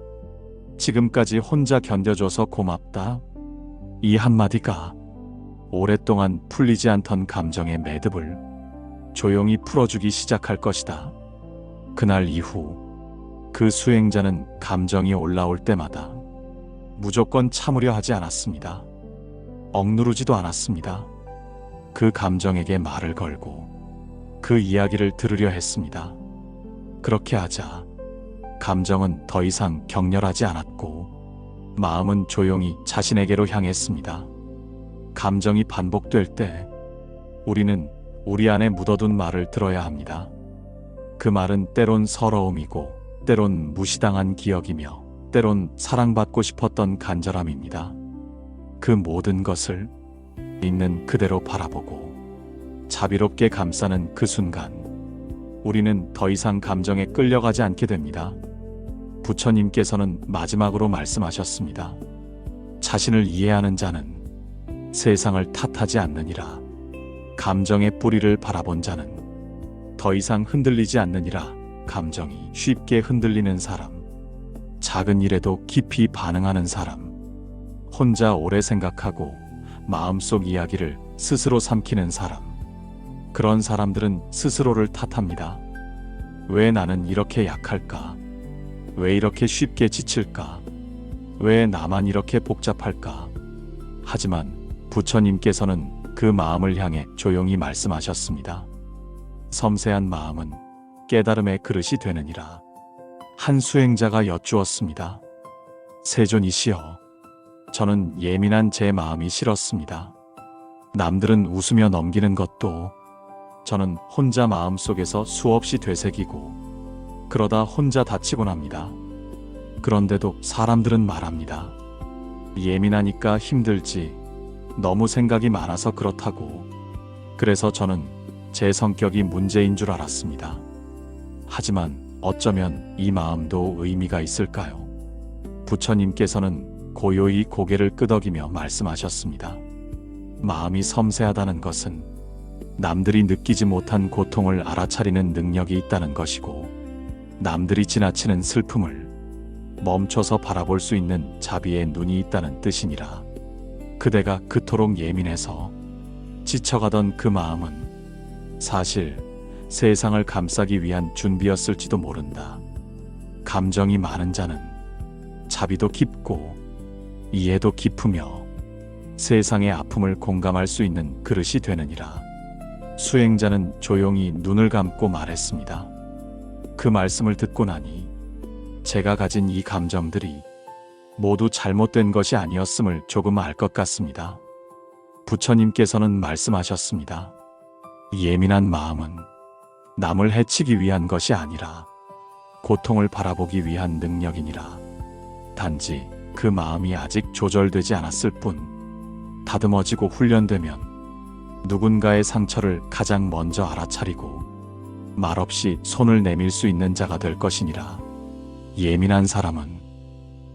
Speaker 1: 지금까지 혼자 견뎌줘서 고맙다. 이 한마디가 오랫동안 풀리지 않던 감정의 매듭을 조용히 풀어주기 시작할 것이다. 그날 이후 그 수행자는 감정이 올라올 때마다 무조건 참으려 하지 않았습니다. 억누르지도 않았습니다. 그 감정에게 말을 걸고 그 이야기를 들으려 했습니다. 그렇게 하자 감정은 더 이상 격렬하지 않았고 마음은 조용히 자신에게로 향했습니다. 감정이 반복될 때 우리는 우리 안에 묻어둔 말을 들어야 합니다. 그 말은 때론 서러움이고 때론 무시당한 기억이며 때론 사랑받고 싶었던 간절함입니다. 그 모든 것을 있는 그대로 바라보고 자비롭게 감싸는 그 순간 우리는 더 이상 감정에 끌려가지 않게 됩니다. 부처님께서는 마지막으로 말씀하셨습니다. 자신을 이해하는 자는 세상을 탓하지 않느니라. 감정의 뿌리를 바라본 자는 더 이상 흔들리지 않느니라. 감정이 쉽게 흔들리는 사람, 작은 일에도 깊이 반응하는 사람, 혼자 오래 생각하고 마음속 이야기를 스스로 삼키는 사람, 그런 사람들은 스스로를 탓합니다. 왜 나는 이렇게 약할까? 왜 이렇게 쉽게 지칠까? 왜 나만 이렇게 복잡할까? 하지만 부처님께서는 그 마음을 향해 조용히 말씀하셨습니다. 섬세한 마음은 깨달음의 그릇이 되느니라. 한 수행자가 여쭈었습니다. 세존이시여, 저는 예민한 제 마음이 싫었습니다. 남들은 웃으며 넘기는 것도 저는 혼자 마음속에서 수없이 되새기고 그러다 혼자 다치곤 합니다. 그런데도 사람들은 말합니다. 예민하니까 힘들지, 너무 생각이 많아서 그렇다고. 그래서 저는 제 성격이 문제인 줄 알았습니다. 하지만 어쩌면 이 마음도 의미가 있을까요? 부처님께서는 고요히 고개를 끄덕이며 말씀하셨습니다. 마음이 섬세하다는 것은 남들이 느끼지 못한 고통을 알아차리는 능력이 있다는 것이고, 남들이 지나치는 슬픔을 멈춰서 바라볼 수 있는 자비의 눈이 있다는 뜻이니라. 그대가 그토록 예민해서 지쳐가던 그 마음은 사실 세상을 감싸기 위한 준비였을지도 모른다. 감정이 많은 자는 자비도 깊고 이해도 깊으며 세상의 아픔을 공감할 수 있는 그릇이 되느니라. 수행자는 조용히 눈을 감고 말했습니다. 그 말씀을 듣고 나니 제가 가진 이 감정들이 모두 잘못된 것이 아니었음을 조금 알 것 같습니다. 부처님께서는 말씀하셨습니다. 예민한 마음은 남을 해치기 위한 것이 아니라 고통을 바라보기 위한 능력이니라. 단지 그 마음이 아직 조절되지 않았을 뿐, 다듬어지고 훈련되면 누군가의 상처를 가장 먼저 알아차리고 말없이 손을 내밀 수 있는 자가 될 것이니라. 예민한 사람은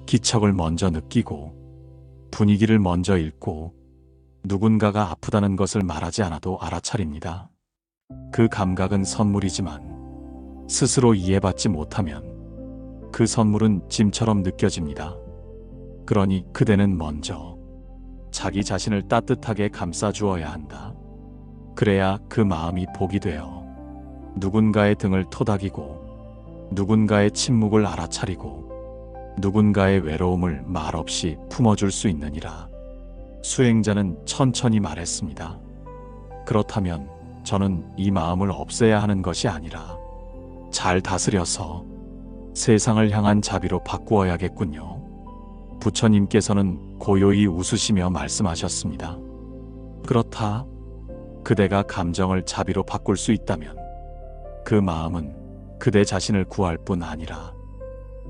Speaker 1: 기척을 먼저 느끼고 분위기를 먼저 읽고 누군가가 아프다는 것을 말하지 않아도 알아차립니다. 그 감각은 선물이지만 스스로 이해받지 못하면 그 선물은 짐처럼 느껴집니다. 그러니 그대는 먼저 자기 자신을 따뜻하게 감싸주어야 한다. 그래야 그 마음이 복이 되어 누군가의 등을 토닥이고 누군가의 침묵을 알아차리고 누군가의 외로움을 말없이 품어줄 수 있느니라. 수행자는 천천히 말했습니다. 그렇다면 저는 이 마음을 없애야 하는 것이 아니라 잘 다스려서 세상을 향한 자비로 바꾸어야겠군요. 부처님께서는 고요히 웃으시며 말씀하셨습니다. 그렇다. 그대가 감정을 자비로 바꿀 수 있다면 그 마음은 그대 자신을 구할 뿐 아니라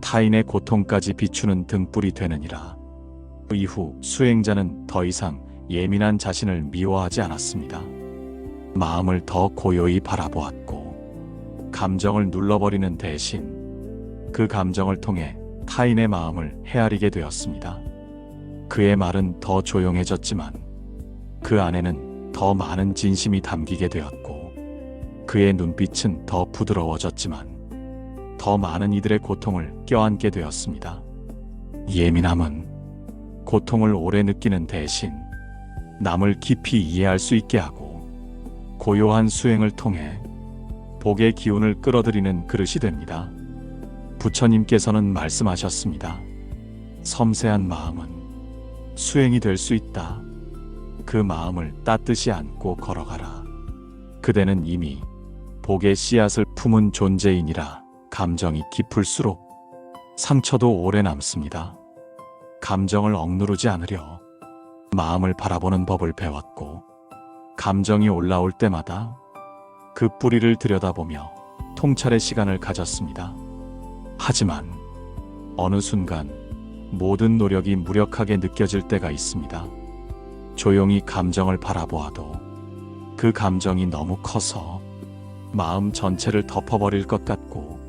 Speaker 1: 타인의 고통까지 비추는 등불이 되느니라. 이후 수행자는 더 이상 예민한 자신을 미워하지 않았습니다. 마음을 더 고요히 바라보았고 감정을 눌러버리는 대신 그 감정을 통해 타인의 마음을 헤아리게 되었습니다. 그의 말은 더 조용해졌지만 그 안에는 더 많은 진심이 담기게 되었고 그의 눈빛은 더 부드러워졌지만 더 많은 이들의 고통을 껴안게 되었습니다. 예민함은 고통을 오래 느끼는 대신 남을 깊이 이해할 수 있게 하고 고요한 수행을 통해 복의 기운을 끌어들이는 그릇이 됩니다. 부처님께서는 말씀하셨습니다. 섬세한 마음은 수행이 될 수 있다. 그 마음을 따뜻이 안고 걸어가라. 그대는 이미 복의 씨앗을 품은 존재이니라. 감정이 깊을수록 상처도 오래 남습니다. 감정을 억누르지 않으려 마음을 바라보는 법을 배웠고 감정이 올라올 때마다 그 뿌리를 들여다보며 통찰의 시간을 가졌습니다. 하지만 어느 순간 모든 노력이 무력하게 느껴질 때가 있습니다. 조용히 감정을 바라보아도 그 감정이 너무 커서 마음 전체를 덮어버릴 것 같고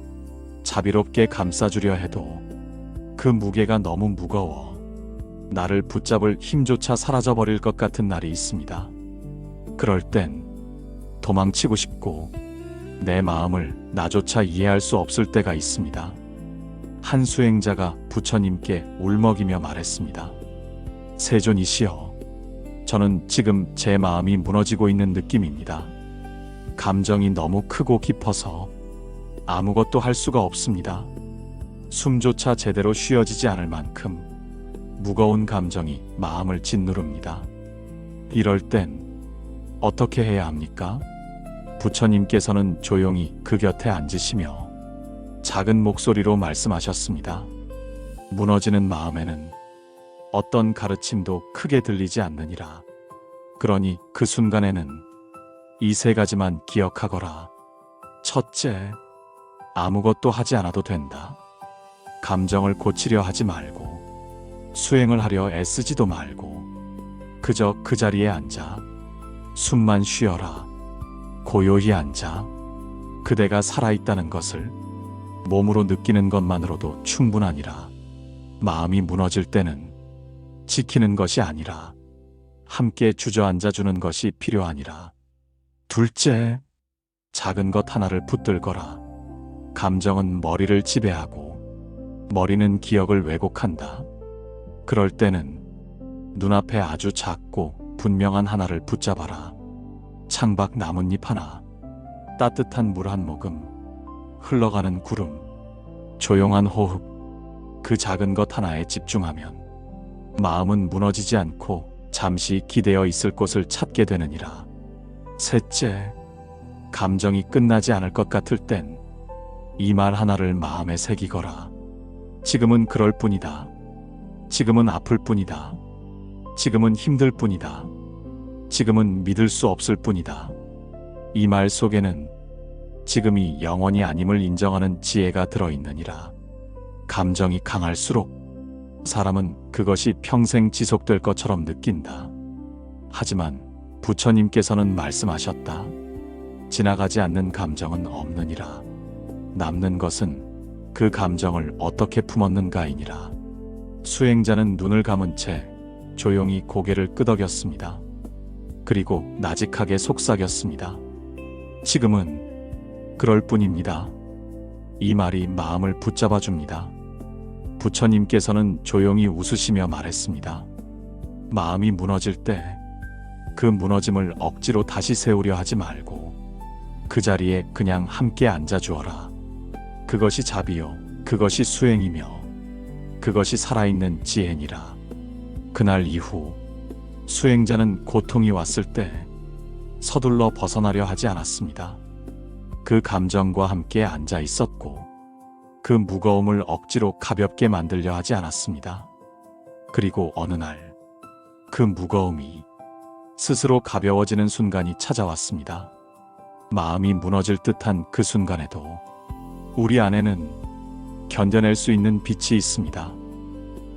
Speaker 1: 자비롭게 감싸주려 해도 그 무게가 너무 무거워 나를 붙잡을 힘조차 사라져버릴 것 같은 날이 있습니다. 그럴 땐 도망치고 싶고 내 마음을 나조차 이해할 수 없을 때가 있습니다. 한 수행자가 부처님께 울먹이며 말했습니다. 세존이시여, 저는 지금 제 마음이 무너지고 있는 느낌입니다. 감정이 너무 크고 깊어서 아무것도 할 수가 없습니다. 숨조차 제대로 쉬어지지 않을 만큼 무거운 감정이 마음을 짓누릅니다. 이럴 땐 어떻게 해야 합니까? 부처님께서는 조용히 그 곁에 앉으시며 작은 목소리로 말씀하셨습니다. 무너지는 마음에는 어떤 가르침도 크게 들리지 않느니라. 그러니 그 순간에는 이 세 가지만 기억하거라. 첫째, 아무것도 하지 않아도 된다. 감정을 고치려 하지 말고 수행을 하려 애쓰지도 말고 그저 그 자리에 앉아 숨만 쉬어라. 고요히 앉아 그대가 살아있다는 것을 몸으로 느끼는 것만으로도 충분하니라. 마음이 무너질 때는 지키는 것이 아니라 함께 주저앉아 주는 것이 필요하니라. 둘째, 작은 것 하나를 붙들거라. 감정은 머리를 지배하고 머리는 기억을 왜곡한다. 그럴 때는 눈앞에 아주 작고 분명한 하나를 붙잡아라. 창밖 나뭇잎 하나, 따뜻한 물 한 모금, 흘러가는 구름, 조용한 호흡, 그 작은 것 하나에 집중하면 마음은 무너지지 않고 잠시 기대어 있을 곳을 찾게 되느니라. 셋째, 감정이 끝나지 않을 것 같을 땐 이 말 하나를 마음에 새기거라. 지금은 그럴 뿐이다. 지금은 아플 뿐이다. 지금은 힘들 뿐이다. 지금은 믿을 수 없을 뿐이다. 이 말 속에는 지금이 영원히 아님을 인정하는 지혜가 들어있느니라. 감정이 강할수록 사람은 그것이 평생 지속될 것처럼 느낀다. 하지만 부처님께서는 말씀하셨다. 지나가지 않는 감정은 없느니라. 남는 것은 그 감정을 어떻게 품었는가이니라. 수행자는 눈을 감은 채 조용히 고개를 끄덕였습니다. 그리고 나직하게 속삭였습니다. 지금은 그럴 뿐입니다. 이 말이 마음을 붙잡아 줍니다. 부처님께서는 조용히 웃으시며 말했습니다. 마음이 무너질 때 그 무너짐을 억지로 다시 세우려 하지 말고 그 자리에 그냥 함께 앉아 주어라. 그것이 자비요, 그것이 수행이며 그것이 살아있는 지혜니라. 그날 이후 수행자는 고통이 왔을 때 서둘러 벗어나려 하지 않았습니다. 그 감정과 함께 앉아 있었고 그 무거움을 억지로 가볍게 만들려 하지 않았습니다. 그리고 어느 날 그 무거움이 스스로 가벼워지는 순간이 찾아왔습니다. 마음이 무너질 듯한 그 순간에도 우리 안에는 견뎌낼 수 있는 빛이 있습니다.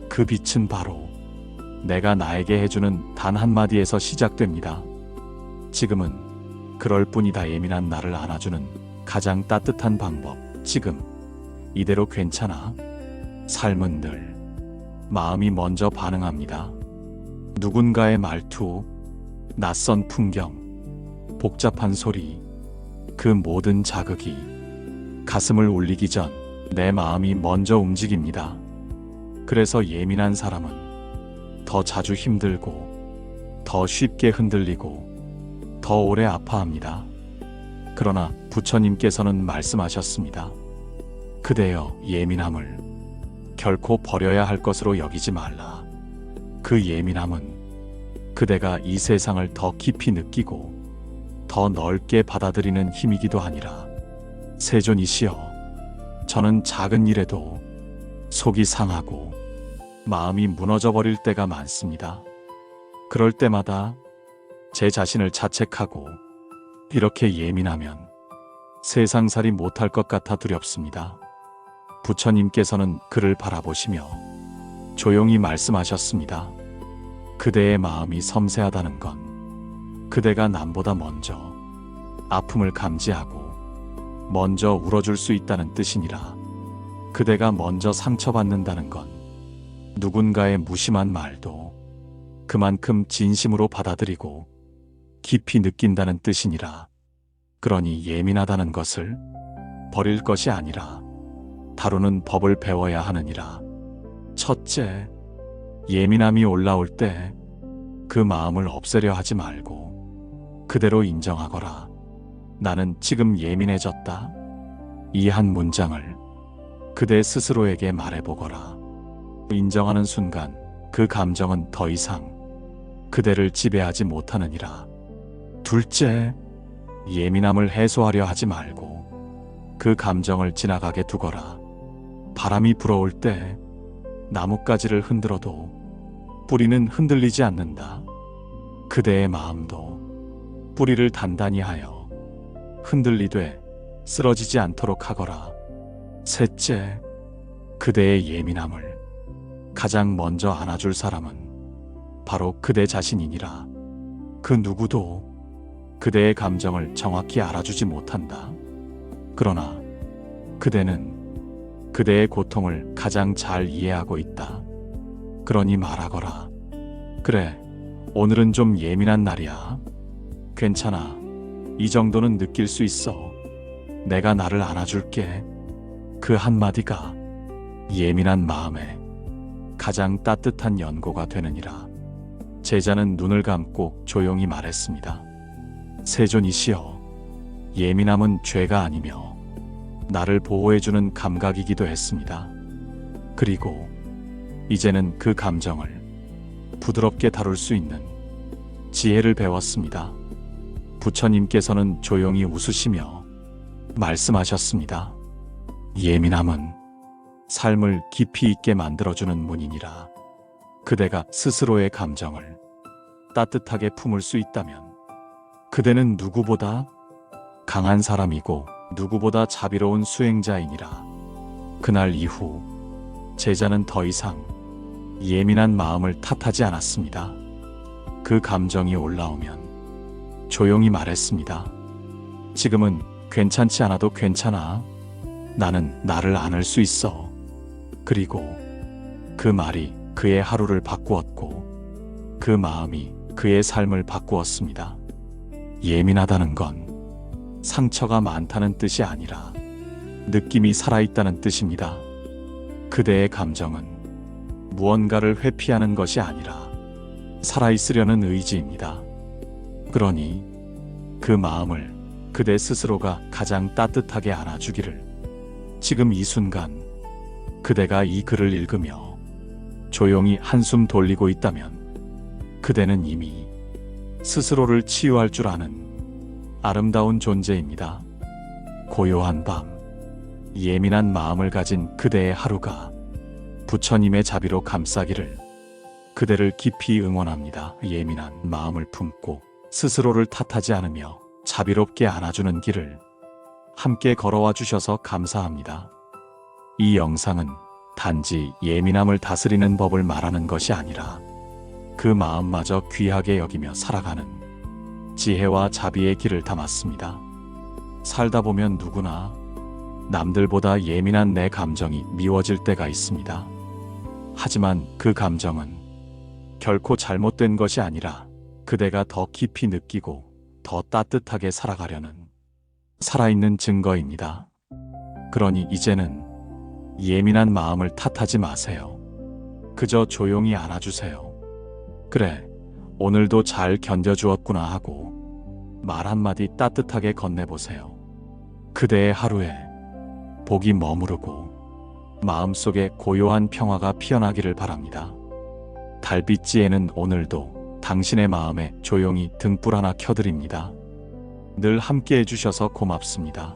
Speaker 1: 그 빛은 바로 내가 나에게 해주는 단 한마디에서 시작됩니다. 지금은 그럴 뿐이다. 예민한 나를 안아주는 가장 따뜻한 방법. 지금 이대로 괜찮아. 삶은 늘 마음이 먼저 반응합니다. 누군가의 말투, 낯선 풍경, 복잡한 소리, 그 모든 자극이 가슴을 울리기 전 내 마음이 먼저 움직입니다. 그래서 예민한 사람은 더 자주 힘들고 더 쉽게 흔들리고 더 오래 아파합니다. 그러나 부처님께서는 말씀하셨습니다. 그대여, 예민함을 결코 버려야 할 것으로 여기지 말라. 그 예민함은 그대가 이 세상을 더 깊이 느끼고 더 넓게 받아들이는 힘이기도 하니라. 세존이시여, 저는 작은 일에도 속이 상하고 마음이 무너져 버릴 때가 많습니다. 그럴 때마다 제 자신을 자책하고 이렇게 예민하면 세상살이 못할 것 같아 두렵습니다. 부처님께서는 그를 바라보시며 조용히 말씀하셨습니다. 그대의 마음이 섬세하다는 건 그대가 남보다 먼저 아픔을 감지하고 먼저 울어줄 수 있다는 뜻이니라. 그대가 먼저 상처받는다는 건 누군가의 무심한 말도 그만큼 진심으로 받아들이고 깊이 느낀다는 뜻이니라. 그러니 예민하다는 것을 버릴 것이 아니라 다루는 법을 배워야 하느니라. 첫째, 예민함이 올라올 때 그 마음을 없애려 하지 말고 그대로 인정하거라. 나는 지금 예민해졌다. 이 한 문장을 그대 스스로에게 말해보거라. 인정하는 순간 그 감정은 더 이상 그대를 지배하지 못하느니라. 둘째, 예민함을 해소하려 하지 말고 그 감정을 지나가게 두거라. 바람이 불어올 때 나뭇가지를 흔들어도 뿌리는 흔들리지 않는다. 그대의 마음도 뿌리를 단단히 하여 흔들리되 쓰러지지 않도록 하거라. 셋째, 그대의 예민함을 가장 먼저 안아줄 사람은 바로 그대 자신이니라. 그 누구도 그대의 감정을 정확히 알아주지 못한다. 그러나 그대는 그대의 고통을 가장 잘 이해하고 있다. 그러니 말하거라. 그래, 오늘은 좀 예민한 날이야. 괜찮아. 이 정도는 느낄 수 있어. 내가 나를 안아줄게. 그 한마디가 예민한 마음에 가장 따뜻한 연고가 되느니라. 제자는 눈을 감고 조용히 말했습니다. 세존이시여, 예민함은 죄가 아니며 나를 보호해주는 감각이기도 했습니다. 그리고 이제는 그 감정을 부드럽게 다룰 수 있는 지혜를 배웠습니다. 부처님께서는 조용히 웃으시며 말씀하셨습니다. 예민함은 삶을 깊이 있게 만들어주는 문이니라. 그대가 스스로의 감정을 따뜻하게 품을 수 있다면 그대는 누구보다 강한 사람이고 누구보다 자비로운 수행자이니라. 그날 이후 제자는 더 이상 예민한 마음을 탓하지 않았습니다. 그 감정이 올라오면 조용히 말했습니다. 지금은 괜찮지 않아도 괜찮아. 나는 나를 안을 수 있어. 그리고 그 말이 그의 하루를 바꾸었고 그 마음이 그의 삶을 바꾸었습니다. 예민하다는 건 상처가 많다는 뜻이 아니라 느낌이 살아있다는 뜻입니다. 그대의 감정은 무언가를 회피하는 것이 아니라 살아있으려는 의지입니다. 그러니 그 마음을 그대 스스로가 가장 따뜻하게 안아주기를. 지금 이 순간 그대가 이 글을 읽으며 조용히 한숨 돌리고 있다면 그대는 이미 스스로를 치유할 줄 아는 아름다운 존재입니다. 고요한 밤, 예민한 마음을 가진 그대의 하루가 부처님의 자비로 감싸기를 그대를 깊이 응원합니다. 예민한 마음을 품고 스스로를 탓하지 않으며 자비롭게 안아주는 길을 함께 걸어와 주셔서 감사합니다. 이 영상은 단지 예민함을 다스리는 법을 말하는 것이 아니라 그 마음마저 귀하게 여기며 살아가는 지혜와 자비의 길을 담았습니다. 살다 보면 누구나 남들보다 예민한 내 감정이 미워질 때가 있습니다. 하지만 그 감정은 결코 잘못된 것이 아니라 그대가 더 깊이 느끼고 더 따뜻하게 살아가려는 살아있는 증거입니다. 그러니 이제는 예민한 마음을 탓하지 마세요. 그저 조용히 안아주세요. 그래, 오늘도 잘 견뎌주었구나 하고 말 한마디 따뜻하게 건네보세요. 그대의 하루에 복이 머무르고 마음속에 고요한 평화가 피어나기를 바랍니다. 달빛지에는 오늘도 당신의 마음에 조용히 등불 하나 켜드립니다. 늘 함께 해주셔서 고맙습니다.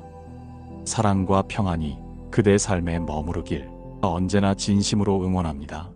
Speaker 1: 사랑과 평안이 그대 삶에 머무르길 언제나 진심으로 응원합니다.